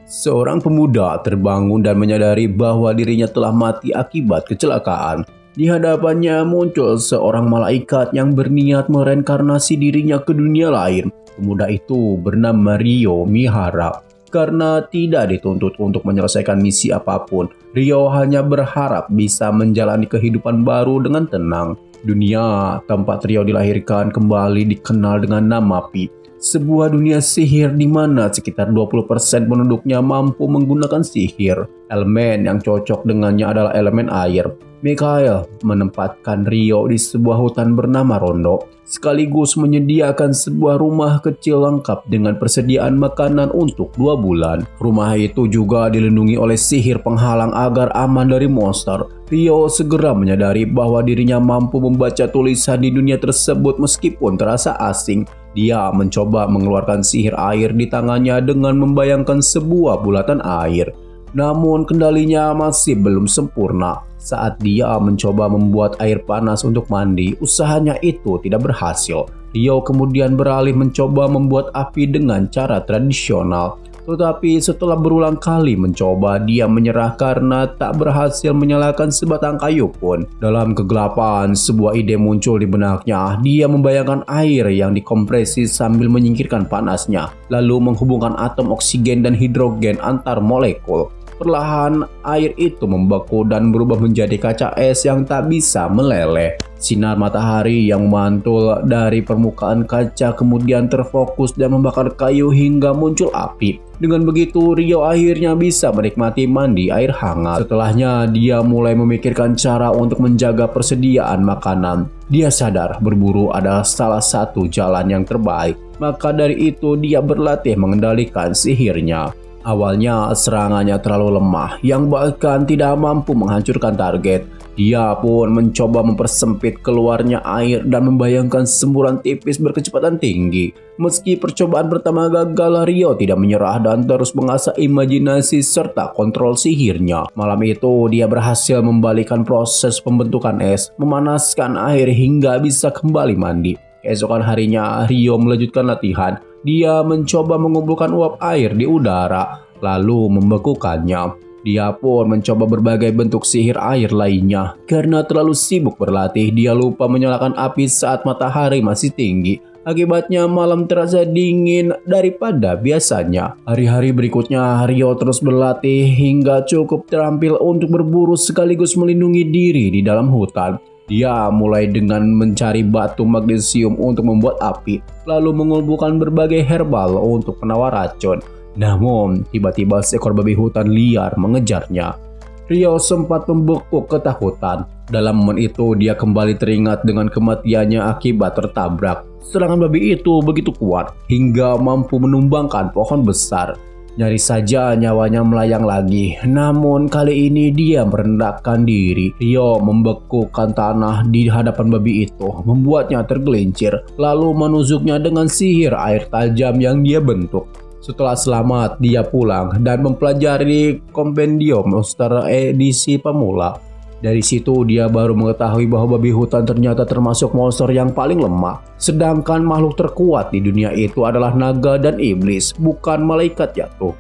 Seorang pemuda terbangun dan menyadari bahwa dirinya telah mati akibat kecelakaan. Di hadapannya muncul seorang malaikat yang berniat mereinkarnasi dirinya ke dunia lain. Pemuda itu bernama Rio Mihara. Karena tidak dituntut untuk menyelesaikan misi apapun, Rio hanya berharap bisa menjalani kehidupan baru dengan tenang. Dunia tempat Rio dilahirkan kembali dikenal dengan nama Pi. Sebuah dunia sihir di mana sekitar 20% penduduknya mampu menggunakan sihir. Elemen yang cocok dengannya adalah elemen air. Mikhail menempatkan Rio di sebuah hutan bernama Rondo, sekaligus menyediakan sebuah rumah kecil lengkap dengan persediaan makanan untuk 2 bulan. Rumah itu juga dilindungi oleh sihir penghalang agar aman dari monster. Rio segera menyadari bahwa dirinya mampu membaca tulisan di dunia tersebut meskipun terasa asing. Dia mencoba mengeluarkan sihir air di tangannya dengan membayangkan sebuah bulatan air. Namun kendalinya masih belum sempurna. Saat dia mencoba membuat air panas untuk mandi, usahanya itu tidak berhasil. Rio kemudian beralih mencoba membuat api dengan cara tradisional. Tetapi setelah berulang kali mencoba, dia menyerah karena tak berhasil menyalakan sebatang kayu pun. Dalam kegelapan, sebuah ide muncul di benaknya. Dia membayangkan air yang dikompresi sambil menyingkirkan panasnya, lalu menghubungkan atom oksigen dan hidrogen antar molekul. Perlahan air itu membeku dan berubah menjadi kaca es yang tak bisa meleleh. Sinar matahari yang memantul dari permukaan kaca kemudian terfokus dan membakar kayu hingga muncul api. Dengan begitu, Rio akhirnya bisa menikmati mandi air hangat. Setelahnya, dia mulai memikirkan cara untuk menjaga persediaan makanan. Dia sadar berburu adalah salah satu jalan yang terbaik. Maka dari itu, dia berlatih mengendalikan sihirnya. Awalnya serangannya terlalu lemah yang bahkan tidak mampu menghancurkan target. Dia pun mencoba mempersempit keluarnya air dan membayangkan semburan tipis berkecepatan tinggi. Meski percobaan pertama gagal, Rio tidak menyerah dan terus mengasah imajinasi serta kontrol sihirnya. Malam itu dia berhasil membalikan proses pembentukan es, memanaskan air hingga bisa kembali mandi. Keesokan harinya, Rio melanjutkan latihan. Dia mencoba mengumpulkan uap air di udara, lalu membekukannya. Dia pun mencoba berbagai bentuk sihir air lainnya. Karena terlalu sibuk berlatih, dia lupa menyalakan api saat matahari masih tinggi. Akibatnya malam terasa dingin daripada biasanya. Hari-hari berikutnya, Rio terus berlatih hingga cukup terampil untuk berburu sekaligus melindungi diri di dalam hutan. Dia mulai dengan mencari batu magnesium untuk membuat api, lalu mengumpulkan berbagai herbal untuk penawar racun. Namun, tiba-tiba seekor babi hutan liar mengejarnya. Rio sempat membekuk ketakutan. Dalam momen itu, dia kembali teringat dengan kematiannya akibat tertabrak. Serangan babi itu begitu kuat hingga mampu menumbangkan pohon besar. Nyaris saja nyawanya melayang lagi, namun kali ini dia merendahkan diri. Rio membekukan tanah di hadapan babi itu, membuatnya tergelincir, lalu menusuknya dengan sihir air tajam yang dia bentuk. Setelah selamat, dia pulang dan mempelajari kompendium monster edisi pemula. Dari situ dia baru mengetahui bahwa babi hutan ternyata termasuk monster yang paling lemah. Sedangkan makhluk terkuat di dunia itu adalah naga dan iblis, bukan malaikat jatuh.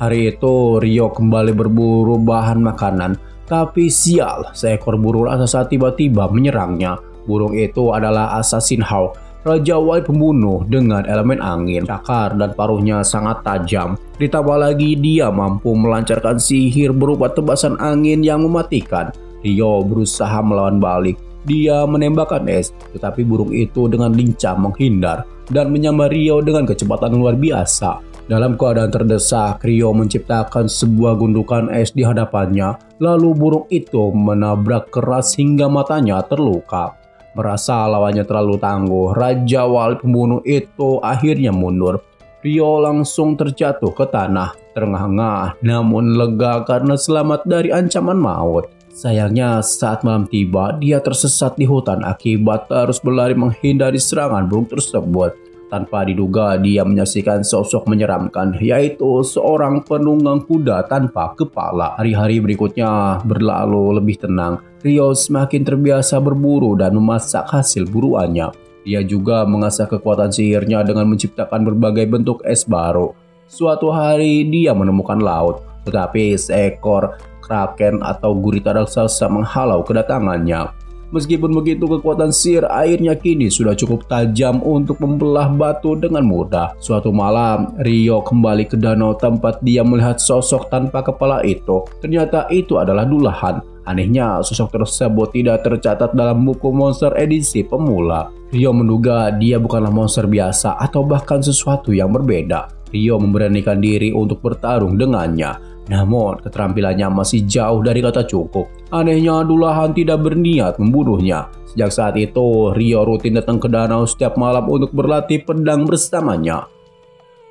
Hari itu Rio kembali berburu bahan makanan. Tapi sial, seekor burung raksasa tiba-tiba menyerangnya. Burung itu adalah Assassin Hawk, raja wali pembunuh dengan elemen angin. Cakar dan paruhnya sangat tajam. Ditambah lagi dia mampu melancarkan sihir berupa tebasan angin yang mematikan. Rio berusaha melawan balik. Dia menembakkan es, tetapi burung itu dengan lincah menghindar dan menyambar Rio dengan kecepatan luar biasa. Dalam keadaan terdesak, Rio menciptakan sebuah gundukan es di hadapannya. Lalu burung itu menabrak keras hingga matanya terluka. Merasa lawannya terlalu tangguh, raja wali pembunuh itu akhirnya mundur. Rio langsung terjatuh ke tanah, terengah-engah namun lega karena selamat dari ancaman maut. Sayangnya saat malam tiba, dia tersesat di hutan akibat harus berlari menghindari serangan burung tersebut. Tanpa diduga, dia menyaksikan sosok menyeramkan, yaitu seorang penunggang kuda tanpa kepala. Hari-hari berikutnya berlalu lebih tenang. Rio semakin terbiasa berburu dan memasak hasil buruannya. Dia juga mengasah kekuatan sihirnya dengan menciptakan berbagai bentuk es baru. Suatu hari dia menemukan laut, tetapi seekor kraken atau gurita raksasa menghalau kedatangannya. Meskipun begitu, kekuatan sihir airnya kini sudah cukup tajam untuk membelah batu dengan mudah. Suatu malam, Rio kembali ke danau tempat dia melihat sosok tanpa kepala itu. Ternyata itu adalah Dullahan. Anehnya, sosok tersebut tidak tercatat dalam buku monster edisi pemula. Rio menduga dia bukanlah monster biasa atau bahkan sesuatu yang berbeda. Rio memberanikan diri untuk bertarung dengannya. Namun, keterampilannya masih jauh dari kata cukup. Anehnya, Dullahan tidak berniat membunuhnya. Sejak saat itu, Rio rutin datang ke danau setiap malam untuk berlatih pedang bersamanya.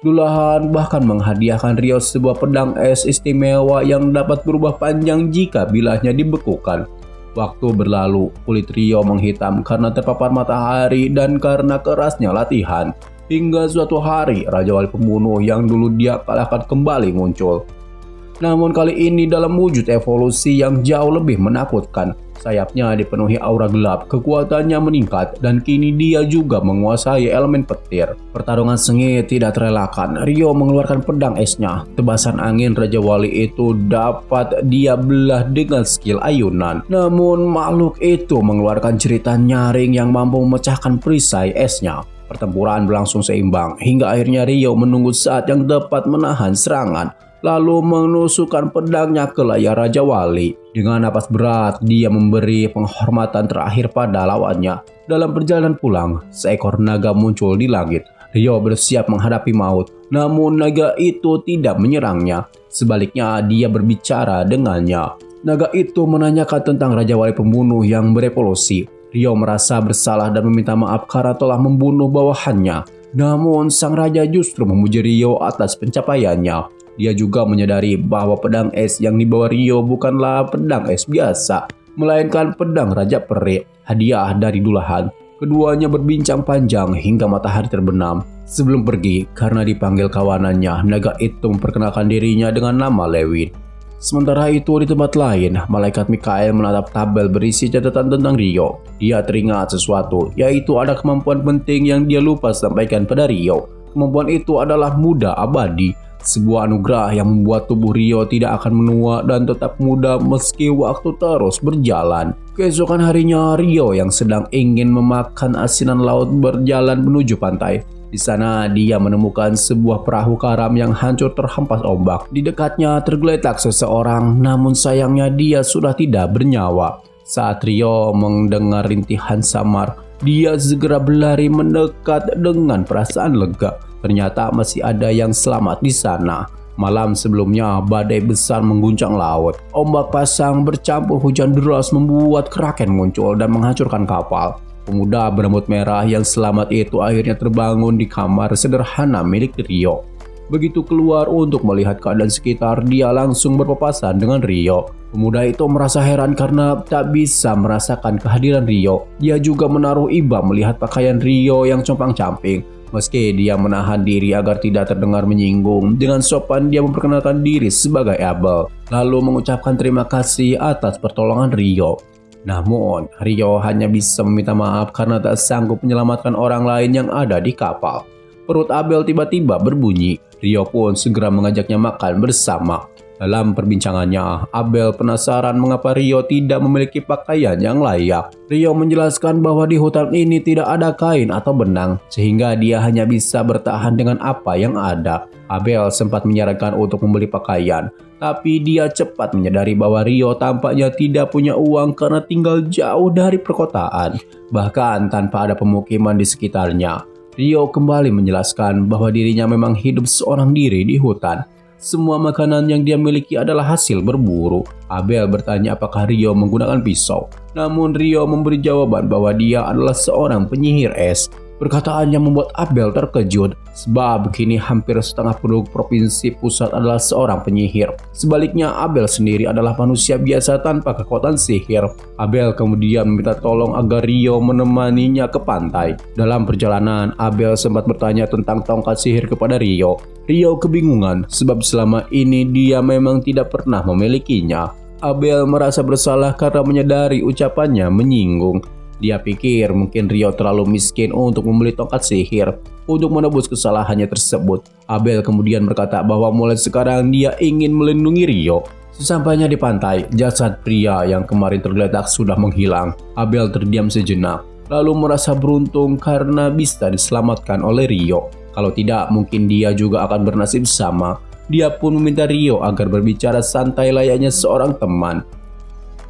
Dullahan bahkan menghadiahkan Rio sebuah pedang es istimewa yang dapat berubah panjang jika bilahnya dibekukan. Waktu berlalu, kulit Rio menghitam karena terpapar matahari dan karena kerasnya latihan. Hingga suatu hari, Raja Wali Pembunuh yang dulu dia kalahkan kembali muncul. Namun kali ini dalam wujud evolusi yang jauh lebih menakutkan. Sayapnya dipenuhi aura gelap, kekuatannya meningkat, dan kini dia juga menguasai elemen petir. Pertarungan sengit tidak terelakkan. Rio mengeluarkan pedang esnya. Tebasan angin Raja Wali itu dapat dia belah dengan skill ayunan. Namun makhluk itu mengeluarkan jeritan nyaring yang mampu memecahkan perisai esnya. Pertempuran berlangsung seimbang, hingga akhirnya Rio menunggu saat yang tepat menahan serangan, lalu menusukkan pedangnya ke layar Raja Wali. Dengan napas berat, dia memberi penghormatan terakhir pada lawannya. Dalam perjalanan pulang, seekor naga muncul di langit. Rio bersiap menghadapi maut, namun naga itu tidak menyerangnya. Sebaliknya, dia berbicara dengannya. Naga itu menanyakan tentang Raja Wali Pembunuh yang berevolusi. Rio merasa bersalah dan meminta maaf karena telah membunuh bawahannya. Namun, sang raja justru memuji Rio atas pencapaiannya. Dia juga menyadari bahwa pedang es yang dibawa Rio bukanlah pedang es biasa, melainkan pedang Raja Peri, hadiah dari Dullahan. Keduanya berbincang panjang hingga matahari terbenam. Sebelum pergi, karena dipanggil kawanannya, naga itu memperkenalkan dirinya dengan nama Lewin. Sementara itu di tempat lain, malaikat Mikael menatap tabel berisi catatan tentang Rio. Dia teringat sesuatu, yaitu ada kemampuan penting yang dia lupa sampaikan pada Rio. Kemampuan itu adalah muda abadi. Sebuah anugerah yang membuat tubuh Rio tidak akan menua dan tetap muda meski waktu terus berjalan. Keesokan harinya, Rio yang sedang ingin memakan asinan laut berjalan menuju pantai. Di sana dia menemukan sebuah perahu karam yang hancur terhempas ombak. Di dekatnya tergeletak seseorang, namun sayangnya dia sudah tidak bernyawa. Saat Rio mendengar rintihan samar, dia segera berlari mendekat dengan perasaan lega. Ternyata masih ada yang selamat di sana. Malam sebelumnya, badai besar mengguncang laut. Ombak pasang bercampur hujan deras membuat kraken muncul dan menghancurkan kapal. Pemuda berambut merah yang selamat itu akhirnya terbangun di kamar sederhana milik Rio. Begitu keluar untuk melihat keadaan sekitar, dia langsung berpapasan dengan Rio. Pemuda itu merasa heran karena tak bisa merasakan kehadiran Rio. Dia juga menaruh iba melihat pakaian Rio yang compang-camping. Meski dia menahan diri agar tidak terdengar menyinggung, dengan sopan dia memperkenalkan diri sebagai Abel, lalu mengucapkan terima kasih atas pertolongan Rio. Namun, Rio hanya bisa meminta maaf karena tak sanggup menyelamatkan orang lain yang ada di kapal. Perut Abel tiba-tiba berbunyi. Rio pun segera mengajaknya makan bersama. Dalam perbincangannya, Abel penasaran mengapa Rio tidak memiliki pakaian yang layak. Rio menjelaskan bahwa di hutan ini tidak ada kain atau benang, sehingga dia hanya bisa bertahan dengan apa yang ada. Abel sempat menyarankan untuk membeli pakaian, tapi dia cepat menyadari bahwa Rio tampaknya tidak punya uang karena tinggal jauh dari perkotaan, bahkan tanpa ada pemukiman di sekitarnya. Rio kembali menjelaskan bahwa dirinya memang hidup seorang diri di hutan. Semua makanan yang dia miliki adalah hasil berburu. Abel bertanya apakah Rio menggunakan pisau. Namun Rio memberi jawaban bahwa dia adalah seorang penyihir es. Perkataannya membuat Abel terkejut, sebab kini hampir setengah penduduk provinsi pusat adalah seorang penyihir. Sebaliknya, Abel sendiri adalah manusia biasa tanpa kekuatan sihir. Abel kemudian meminta tolong agar Rio menemaninya ke pantai. Dalam perjalanan, Abel sempat bertanya tentang tongkat sihir kepada Rio. Rio kebingungan, sebab selama ini dia memang tidak pernah memilikinya. Abel merasa bersalah karena menyadari ucapannya menyinggung. Dia pikir mungkin Rio terlalu miskin untuk membeli tongkat sihir. untuk menebus kesalahannya tersebut. Abel kemudian berkata bahwa mulai sekarang dia ingin melindungi Rio. Sesampainya di pantai, jasad pria yang kemarin tergeletak sudah menghilang. Abel terdiam sejenak, lalu merasa beruntung karena bisa diselamatkan oleh Rio. Kalau tidak, mungkin dia juga akan bernasib sama. Dia pun meminta Rio agar berbicara santai layaknya seorang teman.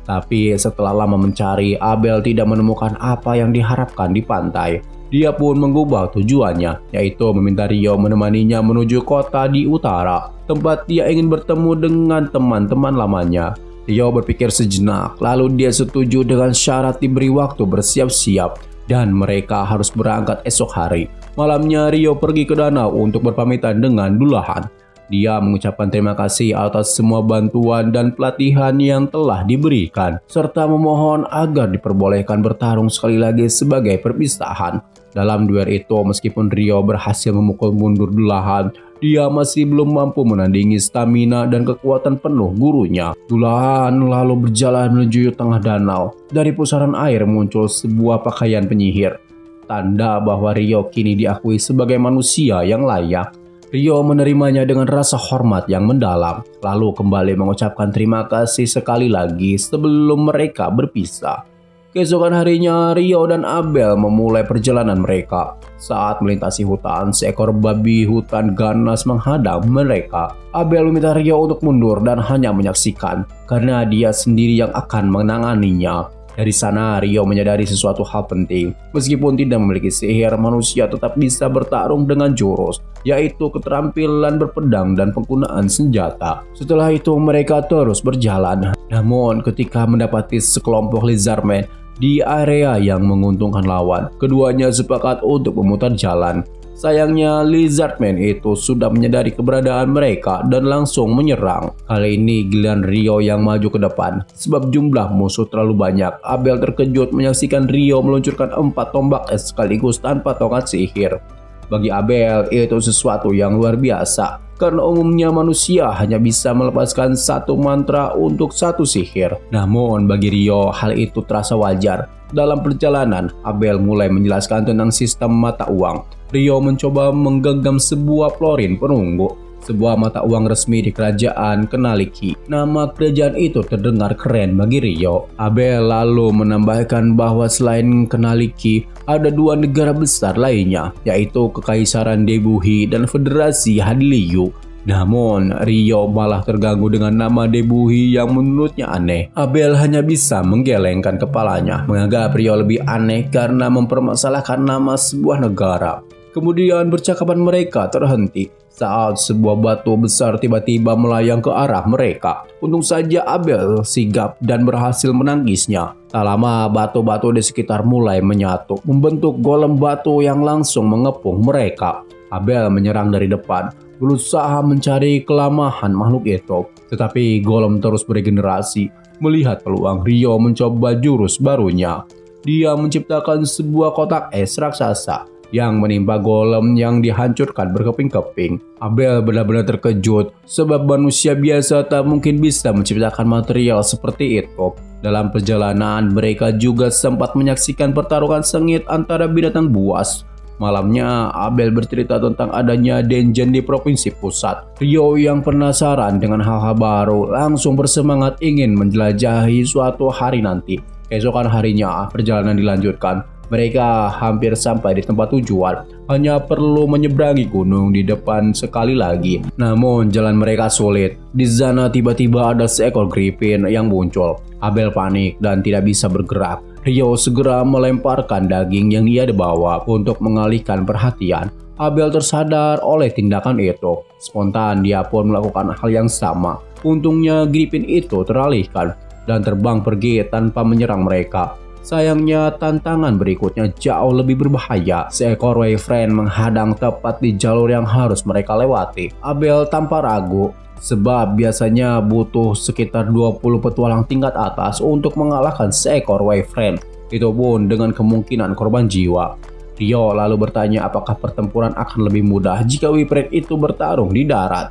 Tapi setelah lama mencari, Abel tidak menemukan apa yang diharapkan di pantai. Dia pun mengubah tujuannya, yaitu meminta Rio menemaninya menuju kota di utara, tempat dia ingin bertemu dengan teman-teman lamanya. Rio berpikir sejenak, lalu dia setuju dengan syarat diberi waktu bersiap-siap, dan mereka harus berangkat esok hari. Malamnya Rio pergi ke danau untuk berpamitan dengan Dulahan. Dia mengucapkan terima kasih atas semua bantuan dan pelatihan yang telah diberikan, serta memohon agar diperbolehkan bertarung sekali lagi sebagai perpisahan. Dalam duel itu, meskipun Rio berhasil memukul mundur Dulahan, dia masih belum mampu menandingi stamina dan kekuatan penuh gurunya. Dulahan lalu berjalan menuju tengah danau. Dari pusaran air muncul sebuah pakaian penyihir, tanda bahwa Rio kini diakui sebagai manusia yang layak. Rio menerimanya dengan rasa hormat yang mendalam, lalu kembali mengucapkan terima kasih sekali lagi sebelum mereka berpisah. Keesokan harinya, Rio dan Abel memulai perjalanan mereka. Saat melintasi hutan, seekor babi hutan ganas menghadang mereka. Abel meminta Rio untuk mundur dan hanya menyaksikan, karena dia sendiri yang akan menanganinya. Dari sana, Rio menyadari sesuatu hal penting. Meskipun tidak memiliki sihir, manusia tetap bisa bertarung dengan jurus, yaitu keterampilan berpedang dan penggunaan senjata. Setelah itu, mereka terus berjalan. Namun, ketika mendapati sekelompok lizardmen di area yang menguntungkan lawan, keduanya sepakat untuk memutar jalan. Sayangnya, lizardmen itu sudah menyadari keberadaan mereka dan langsung menyerang. Kali ini giliran Rio yang maju ke depan. Sebab jumlah musuh terlalu banyak, Abel terkejut menyaksikan Rio meluncurkan 4 tombak es sekaligus tanpa tongkat sihir. Bagi Abel, itu sesuatu yang luar biasa, karena umumnya manusia hanya bisa melepaskan 1 mantra untuk 1 sihir. Namun bagi Rio, hal itu terasa wajar. Dalam perjalanan, Abel mulai menjelaskan tentang sistem mata uang. Rio mencoba menggenggam sebuah florin perunggu, sebuah mata uang resmi di kerajaan Kenaliki. Nama kerajaan itu terdengar keren bagi Rio. Abel lalu menambahkan bahwa selain Kenaliki, ada 2 negara besar lainnya, yaitu Kekaisaran Debuhi dan Federasi Hadliyu. Namun, Rio malah terganggu dengan nama Debuhi yang menurutnya aneh. Abel hanya bisa menggelengkan kepalanya, menganggap Rio lebih aneh karena mempermasalahkan nama sebuah negara. Kemudian percakapan mereka terhenti saat sebuah batu besar tiba-tiba melayang ke arah mereka. Untung saja Abel sigap dan berhasil menangkisnya. Tak lama batu-batu di sekitar mulai menyatu, membentuk golem batu yang langsung mengepung mereka. Abel menyerang dari depan, berusaha mencari kelemahan makhluk itu. Tetapi golem terus beregenerasi. Melihat peluang, Rio mencoba jurus barunya. Dia menciptakan sebuah kotak es raksasa yang menimpa golem yang dihancurkan berkeping-keping. Abel benar-benar terkejut sebab manusia biasa tak mungkin bisa menciptakan material seperti itu. Dalam perjalanan, mereka juga sempat menyaksikan pertarungan sengit antara binatang buas. Malamnya, Abel bercerita tentang adanya dungeon di provinsi pusat. Rio yang penasaran dengan hal-hal baru langsung bersemangat ingin menjelajahi suatu hari nanti. Keesokan harinya, perjalanan dilanjutkan. Mereka hampir sampai di tempat tujuan, hanya perlu menyeberangi gunung di depan sekali lagi. Namun jalan mereka sulit. Di sana tiba-tiba ada seekor griffin yang muncul. Abel panik dan tidak bisa bergerak. Rio segera melemparkan daging yang dia bawa untuk mengalihkan perhatian. Abel tersadar oleh tindakan itu. Spontan dia pun melakukan hal yang sama. Untungnya griffin itu teralihkan dan terbang pergi tanpa menyerang mereka. Sayangnya tantangan berikutnya jauh lebih berbahaya. Seekor Wyvern menghadang tepat di jalur yang harus mereka lewati. Abel tanpa ragu, sebab biasanya butuh sekitar 20 petualang tingkat atas untuk mengalahkan seekor Wyvern. Itu pun dengan kemungkinan korban jiwa. Rio lalu bertanya apakah pertempuran akan lebih mudah jika Wyvern itu bertarung di darat.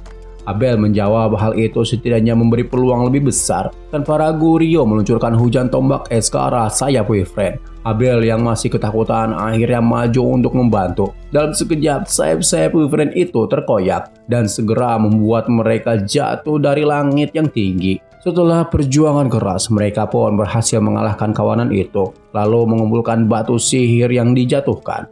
Abel menjawab hal itu setidaknya memberi peluang lebih besar. Tanpa ragu, Rio meluncurkan hujan tombak es ke arah sayap Wyvern. Abel yang masih ketakutan akhirnya maju untuk membantu. Dalam sekejap, sayap-sayap Wyvern itu terkoyak dan segera membuat mereka jatuh dari langit yang tinggi. Setelah perjuangan keras, mereka pun berhasil mengalahkan kawanan itu, lalu mengumpulkan batu sihir yang dijatuhkan.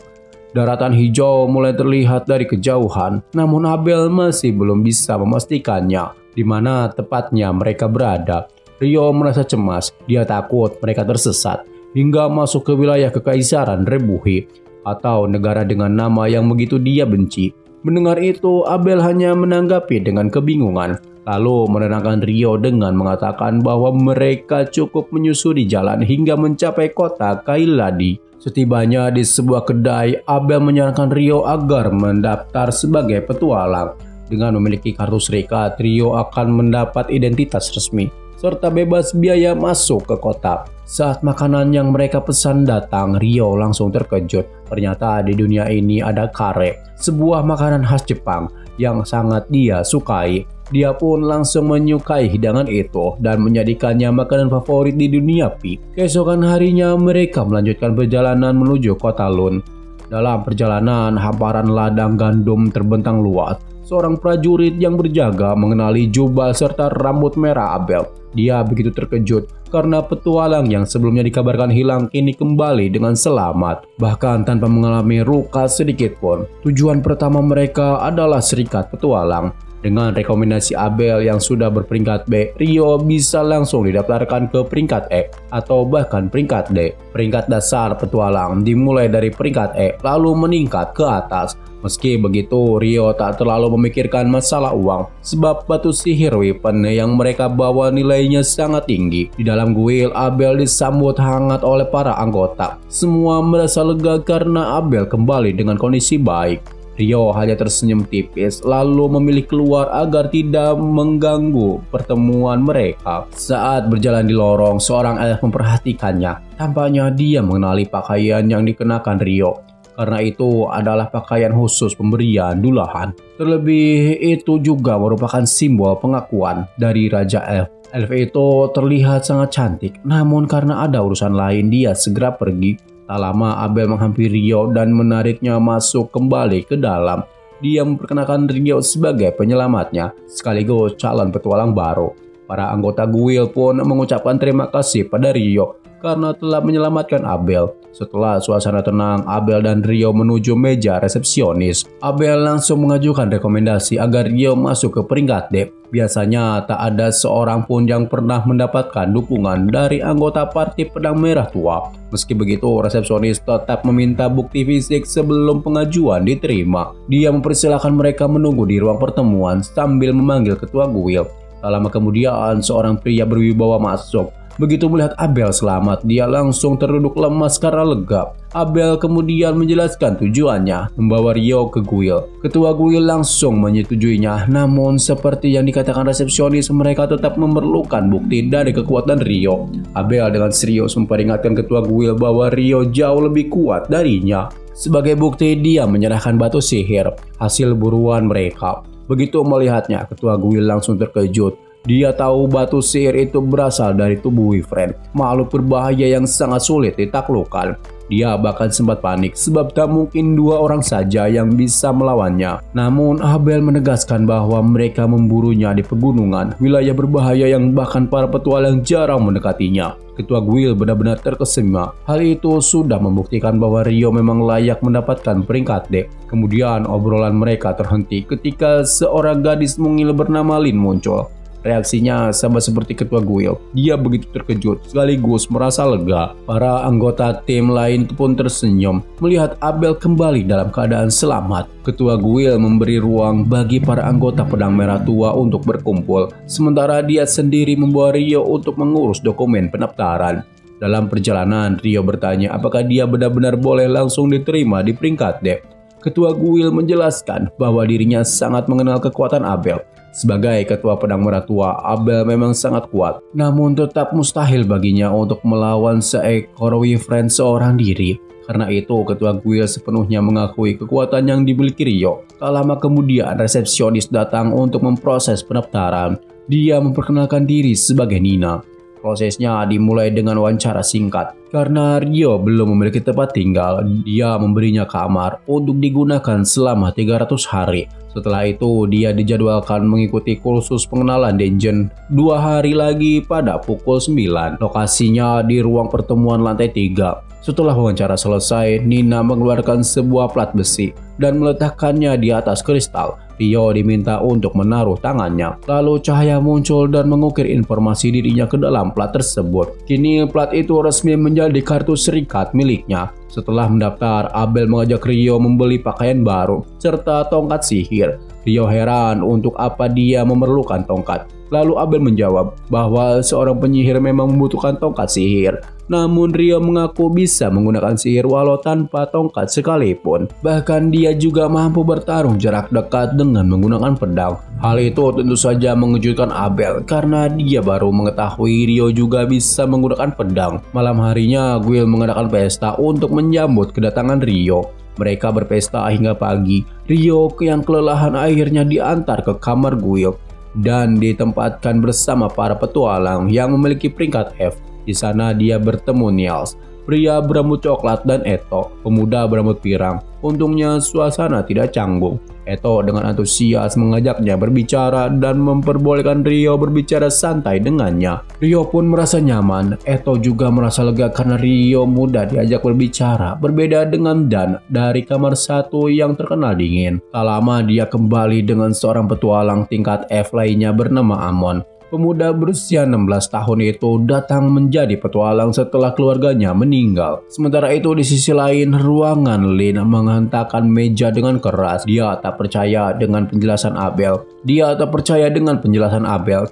Daratan hijau mulai terlihat dari kejauhan, namun Abel masih belum bisa memastikannya di mana tepatnya mereka berada. Rio merasa cemas, dia takut mereka tersesat hingga masuk ke wilayah Kekaisaran Rebuhi atau negara dengan nama yang begitu dia benci. Mendengar itu, Abel hanya menanggapi dengan kebingungan, lalu menenangkan Rio dengan mengatakan bahwa mereka cukup menyusuri jalan hingga mencapai kota Kailadi. Setibanya di sebuah kedai, Abel menyarankan Rio agar mendaftar sebagai petualang. Dengan memiliki kartu serikat, Rio akan mendapat identitas resmi serta bebas biaya masuk ke kota. Saat makanan yang mereka pesan datang, Rio langsung terkejut. Ternyata di dunia ini ada kare, sebuah makanan khas Jepang yang sangat dia sukai. Dia pun langsung menyukai hidangan itu dan menjadikannya makanan favorit di dunia Pi. Keesokan harinya mereka melanjutkan perjalanan menuju kota Lun. Dalam perjalanan, hamparan ladang gandum terbentang luas. Seorang prajurit yang berjaga mengenali jubah serta rambut merah Abel. Dia begitu terkejut karena petualang yang sebelumnya dikabarkan hilang kini kembali dengan selamat, bahkan tanpa mengalami luka sedikit pun. Tujuan pertama mereka adalah serikat petualang. Dengan rekomendasi Abel yang sudah berperingkat B, Rio bisa langsung didaftarkan ke peringkat E atau bahkan peringkat D. Peringkat dasar petualang dimulai dari peringkat E lalu meningkat ke atas. Meski begitu, Rio tak terlalu memikirkan masalah uang sebab batu sihir weapon yang mereka bawa nilainya sangat tinggi. Di dalam guild, Abel disambut hangat oleh para anggota. Semua merasa lega karena Abel kembali dengan kondisi baik. Rio hanya tersenyum tipis lalu memilih keluar agar tidak mengganggu pertemuan mereka. Saat berjalan di lorong, seorang elf memperhatikannya. Tampaknya dia mengenali pakaian yang dikenakan Rio, karena itu adalah pakaian khusus pemberian dulahan. Terlebih itu juga merupakan simbol pengakuan dari Raja Elf. Elf itu terlihat sangat cantik, namun karena ada urusan lain dia segera pergi. Tak lama Abel menghampiri Rio dan menariknya masuk kembali ke dalam. Dia memperkenalkan Rio sebagai penyelamatnya, sekaligus calon petualang baru. Para anggota guild pun mengucapkan terima kasih pada Rio karena telah menyelamatkan Abel. Setelah suasana tenang, Abel dan Rio menuju meja resepsionis. Abel langsung mengajukan rekomendasi agar Rio masuk ke peringkat D. Biasanya tak ada seorang pun yang pernah mendapatkan dukungan dari anggota Parti Pedang Merah Tua. Meski begitu, resepsionis tetap meminta bukti fisik sebelum pengajuan diterima. Dia mempersilahkan mereka menunggu di ruang pertemuan sambil memanggil ketua guild. Tak lama kemudian, seorang pria berwibawa masuk. Begitu melihat Abel selamat, dia langsung terduduk lemas karena lega. Abel kemudian menjelaskan tujuannya, membawa Rio ke guild. Ketua guild langsung menyetujuinya, namun seperti yang dikatakan resepsionis, mereka tetap memerlukan bukti dari kekuatan Rio. Abel dengan serius memperingatkan ketua guild bahwa Rio jauh lebih kuat darinya. Sebagai bukti, dia menyerahkan batu sihir, hasil buruan mereka. Begitu melihatnya, ketua guild langsung terkejut. Dia tahu batu sihir itu berasal dari tubuh Wyvern, makhluk berbahaya yang sangat sulit ditaklukkan. Dia bahkan sempat panik sebab tak mungkin dua orang saja yang bisa melawannya. Namun Abel menegaskan bahwa mereka memburunya di pegunungan, wilayah berbahaya yang bahkan para petualang jarang mendekatinya. Ketua guild benar-benar terkesima. Hal itu sudah membuktikan bahwa Rio memang layak mendapatkan peringkat D. Kemudian obrolan mereka terhenti ketika seorang gadis mungil bernama Lin muncul. Reaksinya sama seperti ketua guild. Dia begitu terkejut sekaligus merasa lega. Para anggota tim lain pun tersenyum melihat Abel kembali dalam keadaan selamat. Ketua guild memberi ruang bagi para anggota Pedang Merah Tua untuk berkumpul, sementara dia sendiri membawa Rio untuk mengurus dokumen pendaftaran. Dalam perjalanan, Rio bertanya apakah dia benar-benar boleh langsung diterima di peringkat D. Ketua guild menjelaskan bahwa dirinya sangat mengenal kekuatan Abel. Sebagai ketua pedang meratua, Abel memang sangat kuat. Namun tetap mustahil baginya untuk melawan seekor Wyvern seorang diri. Karena itu, ketua guild sepenuhnya mengakui kekuatan yang dimiliki Rio. Tak lama kemudian, resepsionis datang untuk memproses pendaftaran. Dia memperkenalkan diri sebagai Nina. Prosesnya dimulai dengan wawancara singkat. Karena Rio belum memiliki tempat tinggal, dia memberinya kamar untuk digunakan selama 300 hari. Setelah itu, dia dijadwalkan mengikuti kursus pengenalan dungeon 2 hari lagi pada pukul 9. Lokasinya di ruang pertemuan lantai 3. Setelah wawancara selesai, Nina mengeluarkan sebuah plat besi dan meletakkannya di atas kristal. Rio diminta untuk menaruh tangannya. Lalu cahaya muncul dan mengukir informasi dirinya ke dalam plat tersebut. Kini plat itu resmi menjadi kartu serikat miliknya. Setelah mendaftar, Abel mengajak Rio membeli pakaian baru serta tongkat sihir. Rio heran untuk apa dia memerlukan tongkat. Lalu Abel menjawab bahwa seorang penyihir memang membutuhkan tongkat sihir. Namun Rio mengaku bisa menggunakan sihir walau tanpa tongkat sekalipun. Bahkan dia juga mampu bertarung jarak dekat dengan menggunakan pedang. Hal itu tentu saja mengejutkan Abel karena dia baru mengetahui Rio juga bisa menggunakan pedang. Malam harinya, guild mengadakan pesta untuk menyambut kedatangan Rio. Mereka berpesta hingga pagi. Rio yang kelelahan akhirnya diantar ke kamar guild dan ditempatkan bersama para petualang yang memiliki peringkat F. Di sana dia bertemu Niels, pria berambut coklat, dan Eto, pemuda berambut pirang. Untungnya suasana tidak canggung. Eto dengan antusias mengajaknya berbicara dan memperbolehkan Rio berbicara santai dengannya. Rio pun merasa nyaman. Eto juga merasa lega karena Rio mudah diajak berbicara. Berbeda dengan Dan dari kamar 1 yang terkenal dingin. Tak lama dia kembali dengan seorang petualang tingkat F lainnya bernama Amon. Pemuda berusia 16 tahun itu datang menjadi petualang setelah keluarganya meninggal. Sementara itu di sisi lain, ruangan Lin menghantarkan meja dengan keras. Dia tak percaya dengan penjelasan Abel.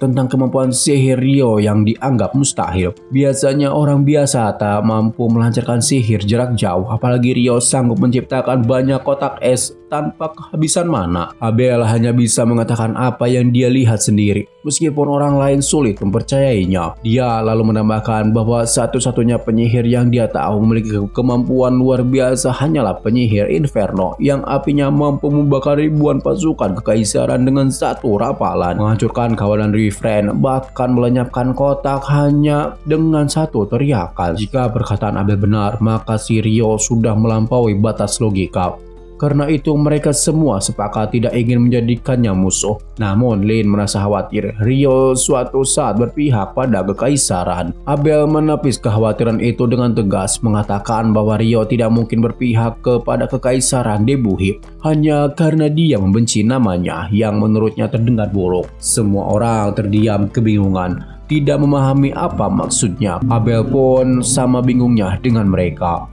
Tentang kemampuan sihir Rio yang dianggap mustahil. Biasanya orang biasa tak mampu melancarkan sihir jarak jauh, apalagi Rio sanggup menciptakan banyak kotak es tanpa kehabisan mana. Abel hanya bisa mengatakan apa yang dia lihat sendiri, meskipun orang lain sulit mempercayainya. Dia lalu menambahkan bahwa satu-satunya penyihir yang dia tahu memiliki kemampuan luar biasa hanyalah penyihir Inferno yang apinya mampu membakar ribuan pasukan kekaisaran dengan satu rapalan, menghancurkan kawanan Wyvern, bahkan melenyapkan kotak hanya dengan satu teriakan. Jika perkataan Abel benar, maka si Rio sudah melampaui batas logika. Karena itu mereka semua sepakat tidak ingin menjadikannya musuh. Namun Lin merasa khawatir Rio suatu saat berpihak pada kekaisaran. Abel menepis kekhawatiran itu dengan tegas, mengatakan bahwa Rio tidak mungkin berpihak kepada kekaisaran Debuhib hanya karena dia membenci namanya yang menurutnya terdengar buruk. Semua orang terdiam kebingungan, tidak memahami apa maksudnya. Abel pun sama bingungnya dengan mereka.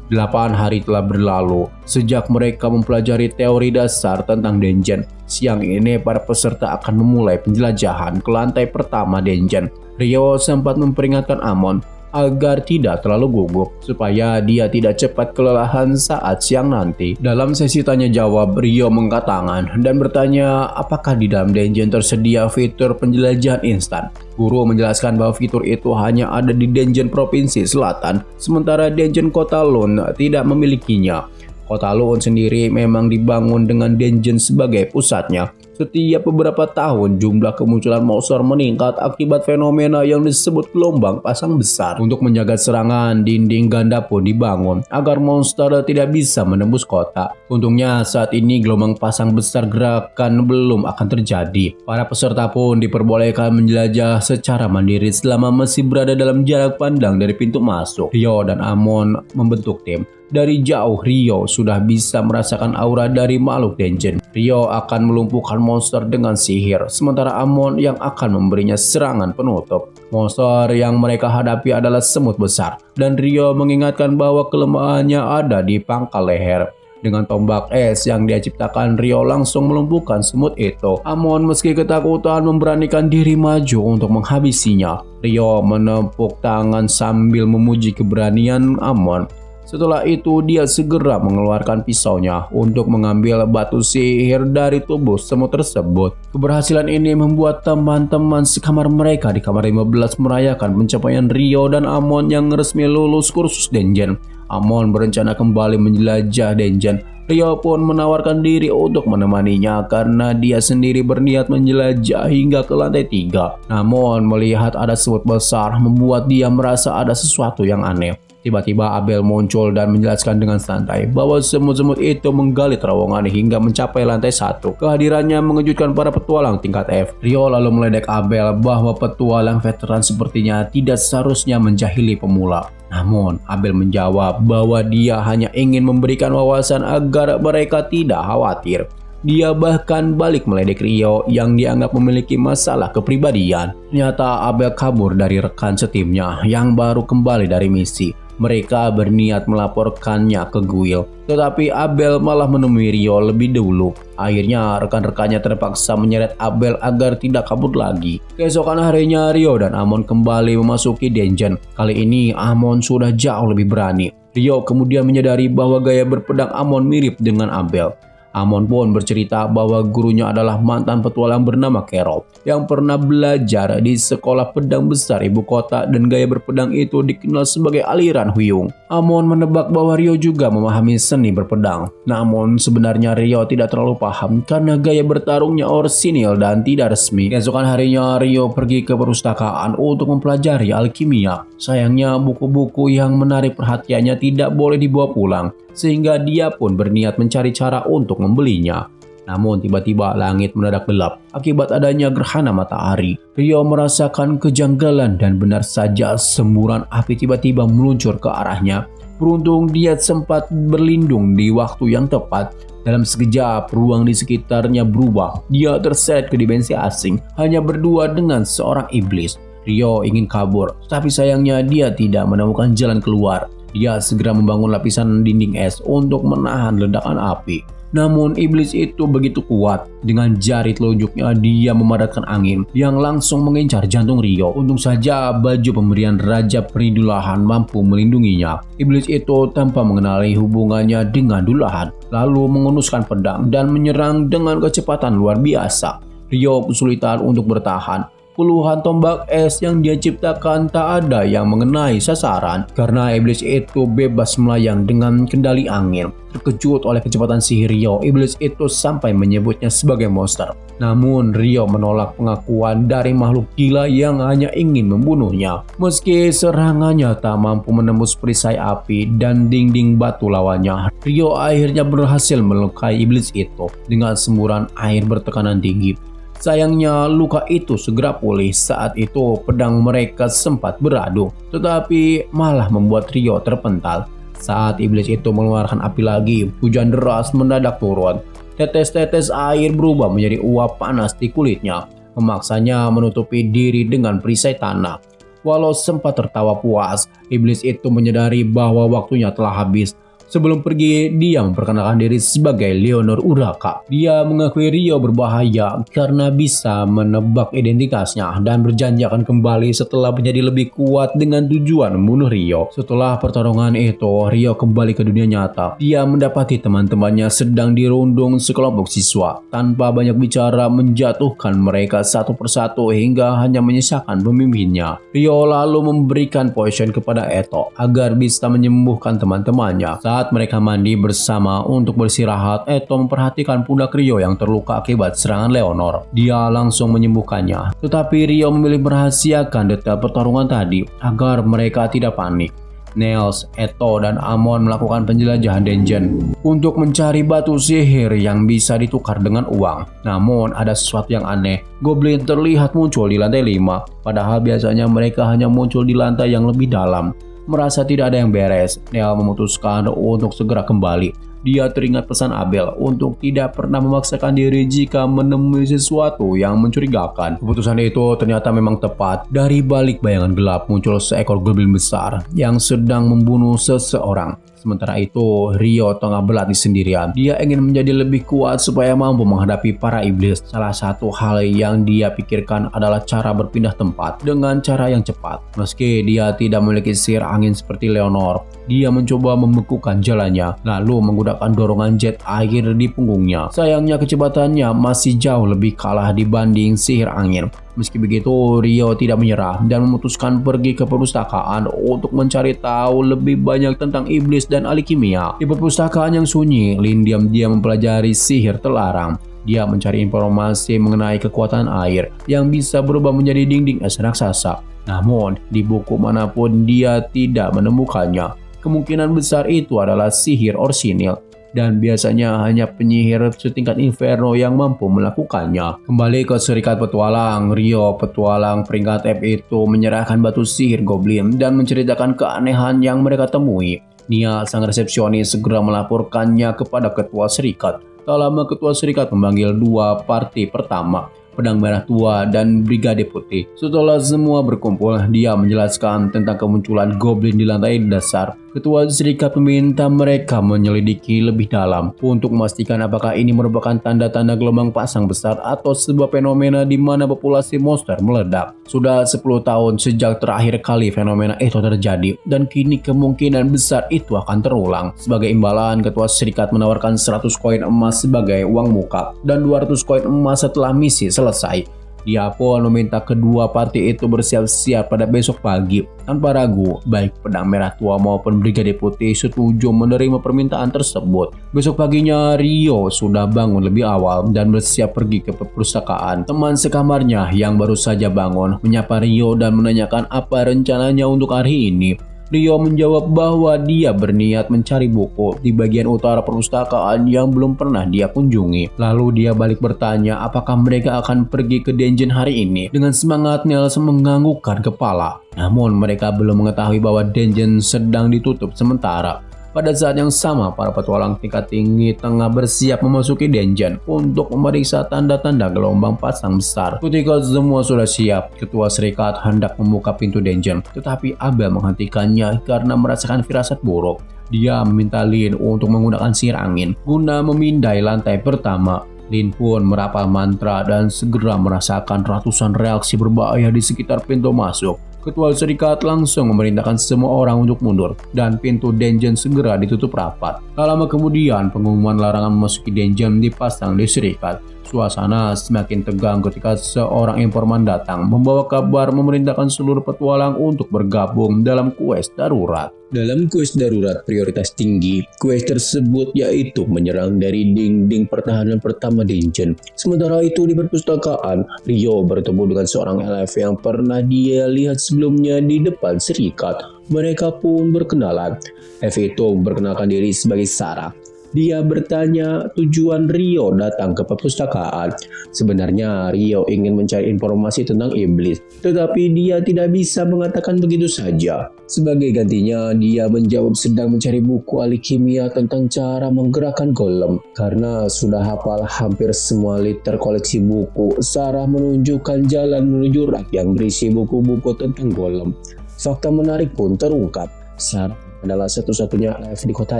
8 hari telah berlalu sejak mereka mempelajari teori dasar tentang dungeon. Siang ini para peserta akan memulai penjelajahan ke lantai pertama dungeon. Rio sempat memperingatkan Amon agar tidak terlalu gugup supaya dia tidak cepat kelelahan saat siang nanti. Dalam sesi tanya jawab, Rio mengangkat tangan dan bertanya apakah di dalam dungeon tersedia fitur penjelajahan instan. Guru menjelaskan bahwa fitur itu hanya ada di dungeon Provinsi Selatan, sementara dungeon Kota Lun tidak memilikinya. Kota Lun sendiri memang dibangun dengan dungeon sebagai pusatnya. Setiap beberapa tahun, jumlah kemunculan monster meningkat akibat fenomena yang disebut gelombang pasang besar. Untuk menjaga serangan, dinding ganda pun dibangun agar monster tidak bisa menembus kota. Untungnya saat ini gelombang pasang besar gerakan belum akan terjadi. Para peserta pun diperbolehkan menjelajah secara mandiri selama masih berada dalam jarak pandang dari pintu masuk. Rio dan Amon membentuk tim. Dari jauh Rio sudah bisa merasakan aura dari makhluk dungeon. Rio akan melumpuhkan monster dengan sihir, sementara Amon yang akan memberinya serangan penutup. Monster yang mereka hadapi adalah semut besar, dan Rio mengingatkan bahwa kelemahannya ada di pangkal leher. Dengan tombak es yang dia ciptakan, Rio langsung melumpuhkan semut itu. Amon meski ketakutan memberanikan diri maju untuk menghabisinya. Rio menepuk tangan sambil memuji keberanian Amon. Setelah itu dia segera mengeluarkan pisaunya untuk mengambil batu sihir dari tubuh semut tersebut. Keberhasilan ini membuat teman-teman sekamar mereka di kamar 15 merayakan pencapaian Rio dan Amon yang resmi lulus kursus Denjen. Amon berencana kembali menjelajah Denjen. Rio pun menawarkan diri untuk menemaninya karena dia sendiri berniat menjelajah hingga ke lantai 3. Namun melihat ada semut besar membuat dia merasa ada sesuatu yang aneh. Tiba-tiba Abel muncul dan menjelaskan dengan santai bahwa semut-semut itu menggali terowongan hingga mencapai lantai 1. Kehadirannya mengejutkan para petualang tingkat F. Rio lalu meledek Abel bahwa petualang veteran sepertinya tidak seharusnya menjahili pemula. Namun Abel menjawab bahwa dia hanya ingin memberikan wawasan agar mereka tidak khawatir. Dia bahkan balik meledek Rio yang dianggap memiliki masalah kepribadian. Ternyata Abel kabur dari rekan setimnya yang baru kembali dari misi. Mereka berniat melaporkannya ke Guild, tetapi Abel malah menemui Rio lebih dulu. Akhirnya rekan-rekannya terpaksa menyeret Abel agar tidak kabur lagi. Keesokan harinya Rio dan Amon kembali memasuki Denjen. Kali ini Amon sudah jauh lebih berani. Rio kemudian menyadari bahwa gaya berpedang Amon mirip dengan Abel. Amon pun bercerita bahwa gurunya adalah mantan petualang bernama Carol yang pernah belajar di sekolah pedang besar ibu kota dan gaya berpedang itu dikenal sebagai aliran Huyung. Amon menebak bahwa Rio juga memahami seni berpedang. Namun sebenarnya Rio tidak terlalu paham karena gaya bertarungnya orsinil dan tidak resmi. Keesokan harinya Rio pergi ke perpustakaan untuk mempelajari alkimia. Sayangnya buku-buku yang menarik perhatiannya tidak boleh dibawa pulang, sehingga dia pun berniat mencari cara untuk membelinya. Namun tiba-tiba langit mendadak gelap akibat adanya gerhana matahari. Rio merasakan kejanggalan dan benar saja semburan api tiba-tiba meluncur ke arahnya. Beruntung dia sempat berlindung di waktu yang tepat. Dalam sekejap ruang di sekitarnya berubah. Dia terseret ke dimensi asing hanya berdua dengan seorang iblis. Rio ingin kabur, tapi sayangnya dia tidak menemukan jalan keluar. Dia segera membangun lapisan dinding es untuk menahan ledakan api. Namun iblis itu begitu kuat. Dengan jari telunjuknya dia memadatkan angin yang langsung mengincar jantung Rio. Untung saja baju pemberian Raja Peri Dulahan mampu melindunginya. Iblis itu tanpa mengenali hubungannya dengan Dulahan lalu mengenuskan pedang dan menyerang dengan kecepatan luar biasa. Rio kesulitan untuk bertahan. Puluhan tombak es yang dia ciptakan tak ada yang mengenai sasaran karena iblis itu bebas melayang dengan kendali angin. Terkejut oleh kecepatan sihir Rio, iblis itu sampai menyebutnya sebagai monster. Namun Rio menolak pengakuan dari makhluk gila yang hanya ingin membunuhnya. Meski serangannya tak mampu menembus perisai api dan dinding batu lawannya, Rio akhirnya berhasil melukai iblis itu dengan semburan air bertekanan tinggi. Sayangnya luka itu segera pulih. Saat itu pedang mereka sempat beradu, tetapi malah membuat Rio terpental. Saat iblis itu mengeluarkan api lagi, hujan deras mendadak turun. Tetes-tetes air berubah menjadi uap panas di kulitnya, memaksanya menutupi diri dengan perisai tanah. Walau sempat tertawa puas, iblis itu menyadari bahwa waktunya telah habis. Sebelum pergi, dia memperkenalkan diri sebagai Leonor Uraka. Dia mengakui Rio berbahaya karena bisa menebak identitasnya dan berjanji akan kembali setelah menjadi lebih kuat dengan tujuan membunuh Rio. Setelah pertarungan itu, Rio kembali ke dunia nyata. Dia mendapati teman-temannya sedang dirundung sekelompok siswa. Tanpa banyak bicara, menjatuhkan mereka satu persatu hingga hanya menyisakan pemimpinnya. Rio lalu memberikan potion kepada Eto agar bisa menyembuhkan teman-temannya. Saat mereka mandi bersama untuk beristirahat, Eto memperhatikan pundak Rio yang terluka akibat serangan Leonor. Dia langsung menyembuhkannya. Tetapi Rio memilih merahasiakan detail pertarungan tadi agar mereka tidak panik. Niels, Eto, dan Amon melakukan penjelajahan Denjen untuk mencari batu sihir yang bisa ditukar dengan uang. Namun ada sesuatu yang aneh. Goblin terlihat muncul di lantai 5, padahal biasanya mereka hanya muncul di lantai yang lebih dalam. Merasa tidak ada yang beres, Neil memutuskan untuk segera kembali. Dia teringat pesan Abel untuk tidak pernah memaksakan diri jika menemui sesuatu yang mencurigakan. Keputusan itu ternyata memang tepat. Dari balik bayangan gelap muncul seekor goblin besar yang sedang membunuh seseorang. Sementara itu, Rio tengah berlatih sendirian. Dia ingin menjadi lebih kuat supaya mampu menghadapi para iblis. Salah satu hal yang dia pikirkan adalah cara berpindah tempat dengan cara yang cepat. Meski dia tidak memiliki sihir angin seperti Leonor, dia mencoba membekukan jalannya, lalu menggunakan dorongan jet air di punggungnya. Sayangnya kecepatannya masih jauh lebih kalah dibanding sihir angin. Meski begitu, Rio tidak menyerah dan memutuskan pergi ke perpustakaan untuk mencari tahu lebih banyak tentang iblis dan alkimia. Di perpustakaan yang sunyi, Lin diam-diam mempelajari sihir terlarang. Dia mencari informasi mengenai kekuatan air yang bisa berubah menjadi dinding es raksasa. Namun, di buku manapun dia tidak menemukannya. Kemungkinan besar itu adalah sihir orsinil, dan biasanya hanya penyihir setingkat Inferno yang mampu melakukannya. Kembali ke Serikat Petualang, Rio, petualang peringkat F itu menyerahkan batu sihir goblin dan menceritakan keanehan yang mereka temui. Nia, sang resepsionis, segera melaporkannya kepada ketua serikat. Tak lama ketua serikat memanggil dua parti pertama, Pedang Merah Tua dan Brigade Putih. Setelah semua berkumpul, dia menjelaskan tentang kemunculan goblin di lantai dasar. Ketua serikat meminta mereka menyelidiki lebih dalam untuk memastikan apakah ini merupakan tanda-tanda gelombang pasang besar atau sebuah fenomena di mana populasi monster meledak. Sudah 10 tahun sejak terakhir kali fenomena itu terjadi, dan kini kemungkinan besar itu akan terulang. Sebagai imbalan, ketua serikat menawarkan 100 koin emas sebagai uang muka dan 200 koin emas setelah misi selesai. Dia pun meminta kedua parti itu bersiap-siap pada besok pagi. Tanpa ragu, baik Pedang Merah Tua maupun Brigade Putih setuju menerima permintaan tersebut. Besok paginya, Rio sudah bangun lebih awal dan bersiap pergi ke perpustakaan. Teman sekamarnya yang baru saja bangun menyapa Rio dan menanyakan apa rencananya untuk hari ini. Rio menjawab bahwa dia berniat mencari buku di bagian utara perpustakaan yang belum pernah dia kunjungi. Lalu dia balik bertanya apakah mereka akan pergi ke dungeon hari ini. Dengan semangat, Nelson menganggukkan kepala. Namun mereka belum mengetahui bahwa dungeon sedang ditutup sementara. Pada saat yang sama, para petualang tingkat tinggi tengah bersiap memasuki dungeon untuk memeriksa tanda-tanda gelombang pasang besar. Ketika semua sudah siap, ketua serikat hendak membuka pintu dungeon, tetapi Abel menghentikannya karena merasakan firasat buruk. Dia meminta Lin untuk menggunakan sihir angin guna memindai lantai pertama. Lin pun merapal mantra dan segera merasakan ratusan reaksi berbahaya di sekitar pintu masuk. Ketua serikat langsung memerintahkan semua orang untuk mundur dan pintu dungeon segera ditutup rapat. Tak lama kemudian, pengumuman larangan memasuki dungeon dipasang di serikat. Suasana semakin tegang ketika seorang informan datang membawa kabar memerintahkan seluruh petualang untuk bergabung dalam quest darurat. Dalam quest darurat prioritas tinggi, quest tersebut yaitu menyerang dari dinding pertahanan pertama dungeon. Sementara itu di perpustakaan, Rio bertemu dengan seorang elf yang pernah dia lihat sebelumnya di depan serikat. Mereka pun berkenalan. Elf itu memperkenalkan diri sebagai Sarah. Dia bertanya tujuan Rio datang ke perpustakaan. Sebenarnya Rio ingin mencari informasi tentang iblis, tetapi dia tidak bisa mengatakan begitu saja. Sebagai gantinya, dia menjawab sedang mencari buku alkimia tentang cara menggerakkan golem. Karena sudah hafal hampir semua liter koleksi buku, Sarah menunjukkan jalan menuju rak yang berisi buku-buku tentang golem. Fakta menarik pun terungkap. Sarah adalah satu-satunya elf di kota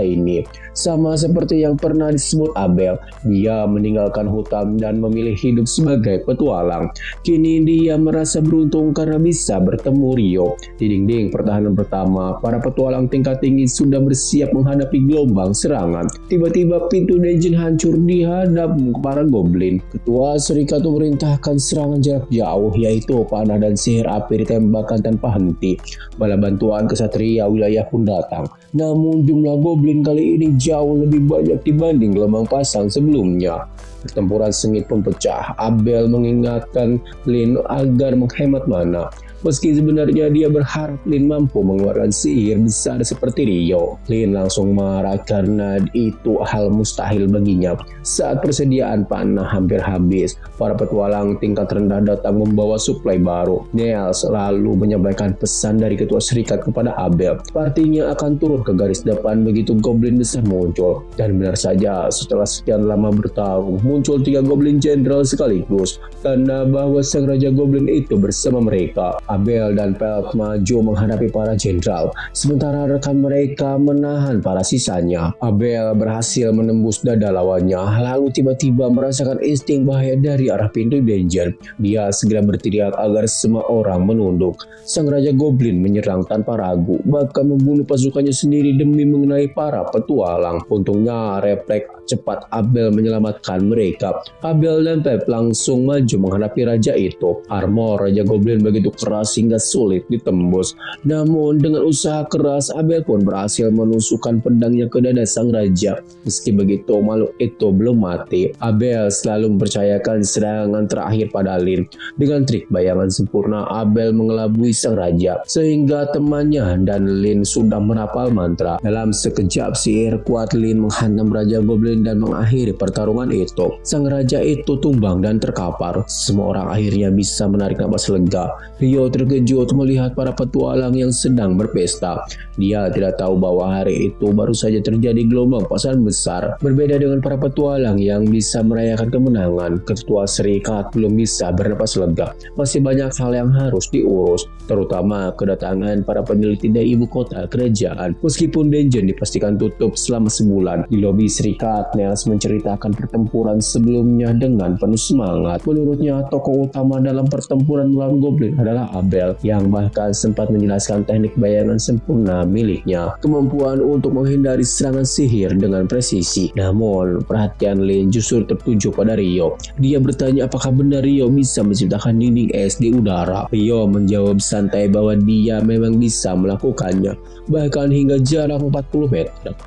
ini. Sama seperti yang pernah disebut Abel, dia meninggalkan hutan dan memilih hidup sebagai petualang. Kini dia merasa beruntung karena bisa bertemu Rio. Di dinding pertahanan pertama, para petualang tingkat tinggi sudah bersiap menghadapi gelombang serangan. Tiba-tiba pintu dungeon hancur dihadap para goblin. Ketua serikat memerintahkan serangan jarak jauh, yaitu panah dan sihir api ditembakkan tanpa henti. Bala bantuan kesatria wilayah pun datang. Namun jumlah goblin kali ini jauh lebih banyak dibanding gelombang pasang sebelumnya. Pertempuran sengit pun pecah. Abel mengingatkan Lin agar menghemat mana. Meski sebenarnya dia berharap Lin mampu mengeluarkan sihir besar seperti Rio. Lin langsung marah karena itu hal mustahil baginya. Saat persediaan panah hampir habis, para petualang tingkat rendah datang membawa suplai baru. Niels lalu menyampaikan pesan dari ketua serikat kepada Abel. Partinya akan turun ke garis depan begitu goblin besar muncul. Dan benar saja, setelah sekian lama bertarung, muncul 3 goblin jenderal sekaligus. Tanda bahwa sang raja goblin itu bersama mereka. Abel dan Phelps maju menghadapi para jenderal, sementara rekan mereka menahan para sisanya. Abel berhasil menembus dada lawannya, lalu tiba-tiba merasakan insting bahaya dari arah pintu dungeon. Dia segera berteriak agar semua orang menunduk. Sang Raja Goblin menyerang tanpa ragu, bahkan membunuh pasukannya sendiri demi mengenai para petualang. Untungnya refleks cepat Abel menyelamatkan mereka. Abel dan Phelps langsung maju menghadapi raja itu. Armor Raja Goblin begitu keras hingga sulit ditembus. Namun dengan usaha keras, Abel pun berhasil menusukkan pedangnya ke dada sang raja. Meski begitu, makhluk itu belum mati. Abel selalu mempercayakan serangan terakhir pada Lyn. Dengan trik bayangan sempurna, Abel mengelabui sang raja, sehingga temannya dan Lyn sudah merapal mantra. Dalam sekejap, sihir kuat Lyn menghantam Raja Goblin dan mengakhiri pertarungan itu. Sang raja itu tumbang dan terkapar. Semua orang akhirnya bisa menarik napas lega. Rio terkejut melihat para petualang yang sedang berpesta. Dia tidak tahu bahwa hari itu baru saja terjadi gelombang pasaran besar. Berbeda dengan para petualang yang bisa merayakan kemenangan, Ketua Serikat belum bisa bernapas lega. Masih banyak hal yang harus diurus, terutama kedatangan para peneliti dari ibu kota kerajaan. Meskipun dungeon dipastikan tutup selama sebulan, di lobi Serikat, Nels menceritakan pertempuran sebelumnya dengan penuh semangat. Menurutnya, tokoh utama dalam pertempuran melawan Goblin adalah Abel, yang bahkan sempat menjelaskan teknik bayangan sempurna miliknya, kemampuan untuk menghindari serangan sihir dengan presisi. Namun, perhatian Lyn justru tertuju pada Rio. Dia bertanya apakah benar Rio bisa menciptakan dinding es di udara. Rio menjawab santai bahwa dia memang bisa melakukannya, bahkan hingga jarak 40 meter.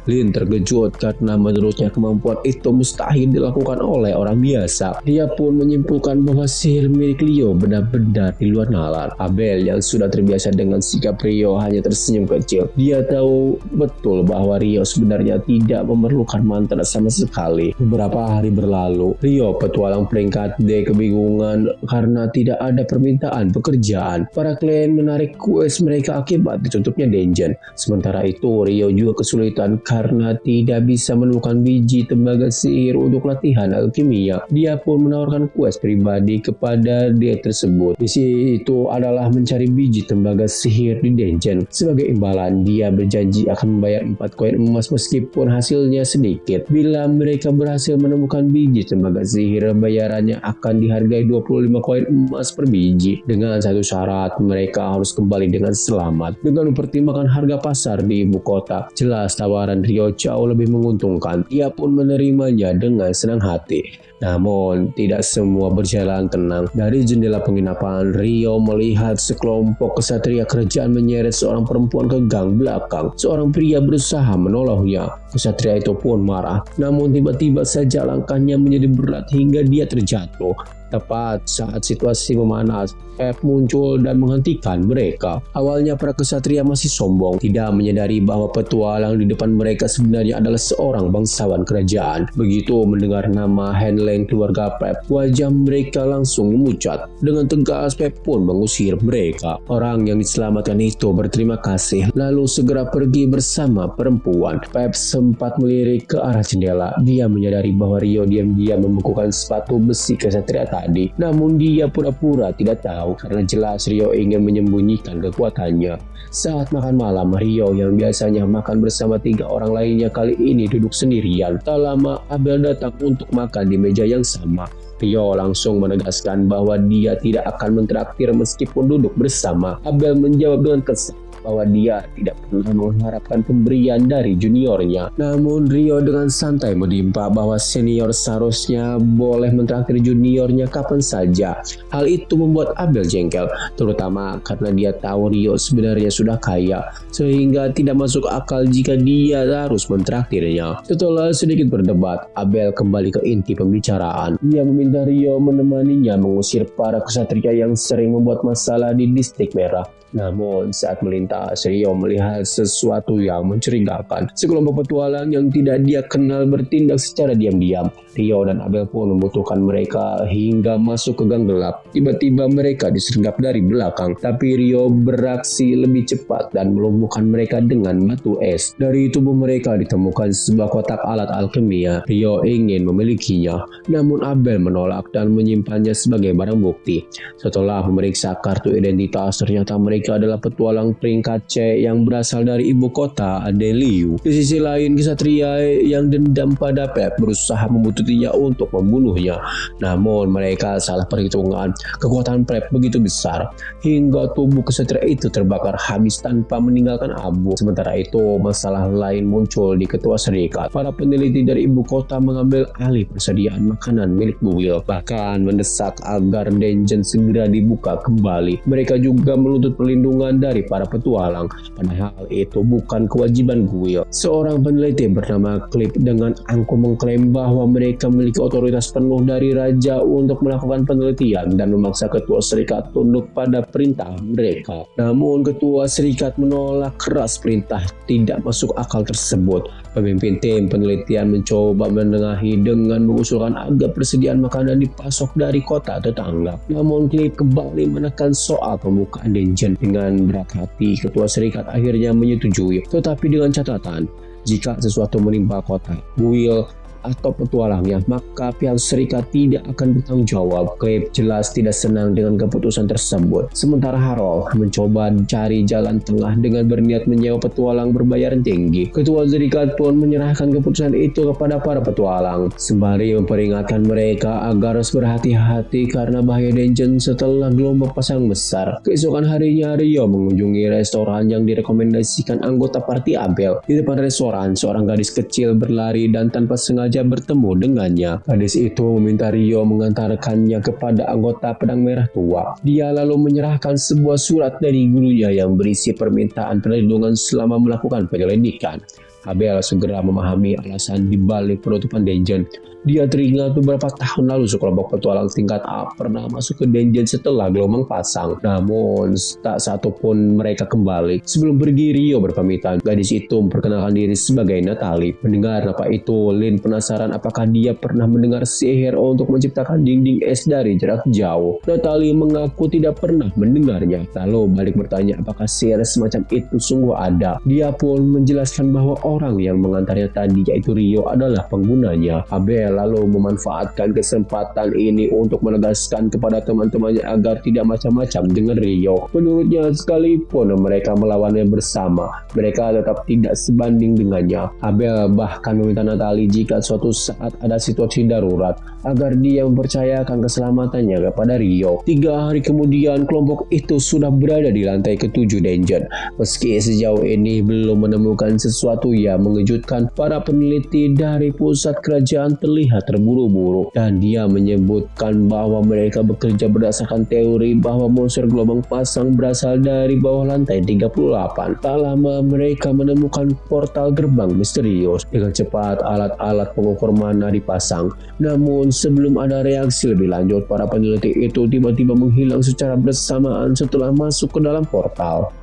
Lyn terkejut karena menurutnya kemampuan itu mustahil dilakukan oleh orang biasa. Dia pun menyimpulkan bahwa sihir milik Rio benar-benar di luar nalar. Abel yang sudah terbiasa dengan sikap Rio hanya tersenyum kecil. Dia tahu betul bahwa Rio sebenarnya tidak memerlukan mantra sama sekali. Beberapa hari berlalu, Rio, petualang peringkat D, kebingungan karena tidak ada permintaan pekerjaan. Para klien menarik quest mereka akibat ditutupnya dungeon. Sementara itu, Rio juga kesulitan karena tidak bisa menemukan biji tembaga sihir untuk latihan alkimia. Dia pun menawarkan quest pribadi kepada dia tersebut. Misi itu adalah mencari biji tembaga sihir di dungeon. Sebagai imbalan, dia berjanji akan membayar 4 koin emas meskipun hasilnya sedikit. Bila mereka berhasil menemukan biji tembaga sihir, bayarannya akan dihargai 25 koin emas per biji. Dengan satu syarat, mereka harus kembali dengan selamat. Dengan mempertimbangkan harga pasar di ibu kota, jelas tawaran Rio jauh lebih menguntungkan. Ia pun menerimanya dengan senang hati. Namun, tidak semua berjalan tenang. Dari jendela penginapan, Rio melihat sekelompok kesatria kerajaan menyeret seorang perempuan ke gang belakang. Seorang pria berusaha menolongnya. Kesatria itu pun marah. Namun tiba-tiba saja langkahnya menjadi berat hingga dia terjatuh. Tepat saat situasi memanas, Phelps muncul dan menghentikan mereka. Awalnya para kesatria masih sombong, tidak menyadari bahwa petualang di depan mereka sebenarnya adalah seorang bangsawan kerajaan. Begitu mendengar nama handling keluarga Phelps, wajah mereka langsung memucat. Dengan tegas, Phelps pun mengusir mereka. Orang yang diselamatkan itu berterima kasih, lalu segera pergi bersama perempuan. Phelps sempat melirik ke arah jendela. Dia menyadari bahwa Rio diam-diam membekukan sepatu besi kesatria tadi. Namun dia pura-pura tidak tahu karena jelas Rio ingin menyembunyikan kekuatannya. Saat makan malam, Rio yang biasanya makan bersama 3 orang lainnya kali ini duduk sendirian. Tak lama Abel datang untuk makan di meja yang sama. Rio langsung menegaskan bahwa dia tidak akan mentraktir meskipun duduk bersama. Abel menjawab dengan kesal bahwa dia tidak pernah mengharapkan pemberian dari juniornya. Namun Rio dengan santai menimpa bahwa senior seharusnya boleh mentraktir juniornya kapan saja. Hal itu membuat Abel jengkel, terutama karena dia tahu Rio sebenarnya sudah kaya, sehingga tidak masuk akal jika dia harus mentraktirnya. Setelah sedikit berdebat, Abel kembali ke inti pembicaraan. Dia meminta Rio menemaninya mengusir para kesatria yang sering membuat masalah di Distrik Merah. Namun saat melintasi identitas, Rio melihat sesuatu yang mencurigakan. Sekelompok petualang yang tidak dia kenal bertindak secara diam-diam. Rio dan Abel pun membutuhkan mereka hingga masuk ke gang gelap. Tiba-tiba mereka disergap dari belakang, tapi Rio beraksi lebih cepat dan melumpuhkan mereka dengan batu es. Dari tubuh mereka ditemukan sebuah kotak alat alkimia. Rio ingin memilikinya, namun Abel menolak dan menyimpannya sebagai barang bukti. Setelah memeriksa kartu identitas, ternyata mereka adalah petualang peringkat C yang berasal dari ibu kota Adeliu. Di sisi lain, Ksatria yang dendam pada Pep berusaha membuntuti-nya untuk membunuhnya. Namun mereka salah perhitungan. Kekuatan Pep begitu besar hingga tubuh Ksatria itu terbakar habis tanpa meninggalkan abu. Sementara itu, masalah lain muncul di ketua serikat. Para peneliti dari ibu kota mengambil alih persediaan makanan milik Buil, bahkan mendesak agar dungeon segera dibuka kembali. Mereka juga menuntut perlindungan dari para petualang, padahal itu bukan kewajiban Buil. Seorang peneliti bernama Clip dengan angkuh mengklaim bahwa mereka memiliki otoritas penuh dari raja untuk melakukan penelitian dan memaksa ketua serikat tunduk pada perintah mereka. Namun ketua serikat menolak keras perintah tidak masuk akal tersebut. Pemimpin tim penelitian mencoba menengahi dengan mengusulkan agar persediaan makanan dipasok dari kota tetangga. Namun Clip kembali menekan soal pembukaan dungeon. Dengan berat hati, ketua serikat akhirnya menyetujui, tetapi dengan catatan, jika sesuatu menimpa kota Buil atau petualangnya, maka pihak serikat tidak akan bertanggung jawab. Clip jelas tidak senang dengan keputusan tersebut. Sementara Harold mencoba cari jalan tengah dengan berniat menyewa petualang berbayaran tinggi. Ketua serikat pun menyerahkan keputusan itu kepada para petualang, sembari memperingatkan mereka agar harus berhati-hati karena bahaya dungeon setelah gelombang pasang besar. Keesokan harinya, Rio mengunjungi restoran yang direkomendasikan anggota party Abel. Di depan restoran, seorang gadis kecil berlari dan tanpa sengaja bertemu dengannya. Gadis itu meminta Rio mengantarkannya kepada anggota Pedang Merah tua. Dia lalu menyerahkan sebuah surat dari gurunya yang berisi permintaan perlindungan selama melakukan penyelidikan. Abel segera memahami alasan dibalik penutupan dungeon. Dia teringat beberapa tahun lalu sekelompok petualang tingkat A pernah masuk ke dungeon setelah gelombang pasang. Namun tak satu pun mereka kembali. Sebelum pergi, Rio berpamitan. Gadis itu memperkenalkan diri sebagai Natalie. Mendengar apa itu, Lin penasaran apakah dia pernah mendengar sihir untuk menciptakan dinding es dari jarak jauh. Natalie mengaku tidak pernah mendengarnya. Lalu balik bertanya apakah sihir semacam itu sungguh ada. Dia pun menjelaskan bahwa orang yang mengantarnya tadi, yaitu Rio, adalah penggunanya. Abel lalu memanfaatkan kesempatan ini untuk menegaskan kepada teman-temannya agar tidak macam-macam dengan Rio. Menurutnya, sekalipun mereka melawannya bersama, mereka tetap tidak sebanding dengannya. Abel bahkan meminta Natalie jika suatu saat ada situasi darurat, agar dia mempercayakan keselamatannya kepada Rio. 3 hari kemudian, kelompok itu sudah berada di lantai ke-7 dungeon. Meski sejauh ini belum menemukan sesuatu yang mengejutkan, para peneliti dari pusat kerajaan terlihat terburu-buru, dan dia menyebutkan bahwa mereka bekerja berdasarkan teori bahwa monster gelombang pasang berasal dari bawah lantai 38. Tak lama mereka menemukan portal gerbang misterius. Dengan cepat alat-alat pengukur mana dipasang, namun sebelum ada reaksi lebih lanjut, para peneliti itu tiba-tiba menghilang secara bersamaan setelah masuk ke dalam portal.